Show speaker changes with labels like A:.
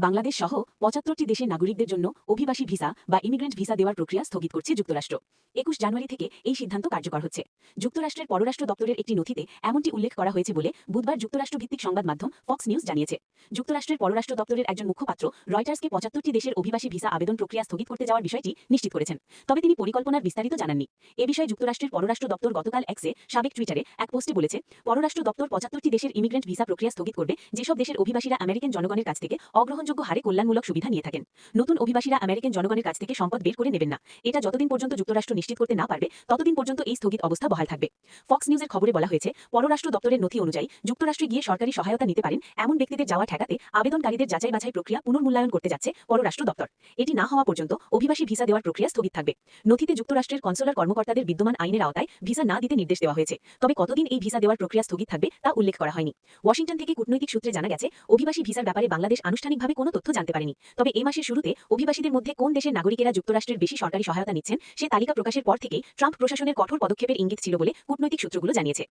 A: বাংলাদেশ সহ ৭৫টি দেশের নাগরিকদের জন্য অভিবাসী ভিসা বা ইমিগ্রেন্ট ভিসা দেওয়ার প্রক্রিয়া স্থগিত করছে যুক্তরাষ্ট্র। ২১ জানুয়ারি থেকে এই সিদ্ধান্ত কার্যকর হচ্ছে। যুক্তরাষ্ট্রের পররাষ্ট্র দপ্তরের একটি নথিতে এমনটি উল্লেখ করা হয়েছে বলে বুধবার যুক্তরাষ্ট্রভিত্তিক সংবাদ মাধ্যম ফক্স নিউজ জানিয়েছে। যুক্তরাষ্ট্রের পররাষ্ট্র দপ্তরের একজন মুখপাত্র রয়টার্সকে ৭৫টি দেশের অভিবাসী ভিসা আবেদন প্রক্রিয়া স্থগিত করতে যাওয়ার বিষয়টি নিশ্চিত করেছেন। তবে তিনি পরিকল্পনার বিস্তারিত জানাননি। এ বিষয়ে যুক্তরাষ্ট্রের পররাষ্ট্র দপ্তর গতকাল এক্সে সাবেক টুইটারে এক পোস্টে বলেছে, পররাষ্ট্র দপ্তর ৭৫টি দেশের ইমিগ্রেন্ট ভিসা প্রক্রিয়া স্থগিত করবে যেসব দেশের অভিবাসীরা আমেরিকান জনগণের কাছ থেকে অগ্রহণযোগ্য হারে কল্যাণমূলক সুবিধা নিয়ে থাকেন। নতুন অভিবাসীরা আমেরিকান জনগণের কাছ থেকে সম্পদ বের করে নেবেন না। এটা যতদিন পর্যন্ত যুক্তরাষ্ট্র নিশ্চিত করতে না পারবে ততদিন পর্যন্ত এই স্থগিত অবস্থা বহাল থাকবে। ফক্স নিউজের খবরে বলা হয়েছে, পররাষ্ট্র দপ্তরের নথি অনুযায়ী যুক্তরাষ্ট্রে গিয়ে সরকারি সহায়তা নিতে পারেন এমন ব্যক্তিদের যাওয়া ঠেকাতে আবেদনকারীদের যাচাই বাছাই প্রক্রিয়া পুনর্মূল্যায়ন করতে যাচ্ছে পররাষ্ট্র দপ্তর। এটি না হওয়া পর্যন্ত অভিবাসী ভিসা দেওয়ার প্রক্রিয়া স্থগিত থাকবে। নথিতে যুক্তরাষ্ট্রের কনসুলার কর্মকর্তাদের বিদ্যমান আইনের আওতায় ভিসা না দিতে নির্দেশ দেওয়া হয়েছে। তবে কতদিন এই ভিসা দেওয়ার প্রক্রিয়া স্থগিত থাকবে তা উল্লেখ করা হয়নি। ওয়াশিংটন থেকে কূটনৈতিক সূত্রে জানা গেছে, অভিবাসী ভিসার ব্যাপারে বাংলাদেশ আনুষ্ঠানিকভাবে কোনো তথ্য জানতে পারেনি। তবে এই মাসের শুরুতে অভিবাসীদের মধ্যে কোন দেশের নাগরিকেরা যুক্তরাষ্ট্রের বেশি সরকারি সহায়তা নিচ্ছেন সে তালিকা প্রকাশের পর থেকেই ট্রাম্প প্রশাসনের কঠোর পদক্ষেপের ইঙ্গিত ছিল বলে কূটনৈতিক সূত্রগুলো জানিয়েছে।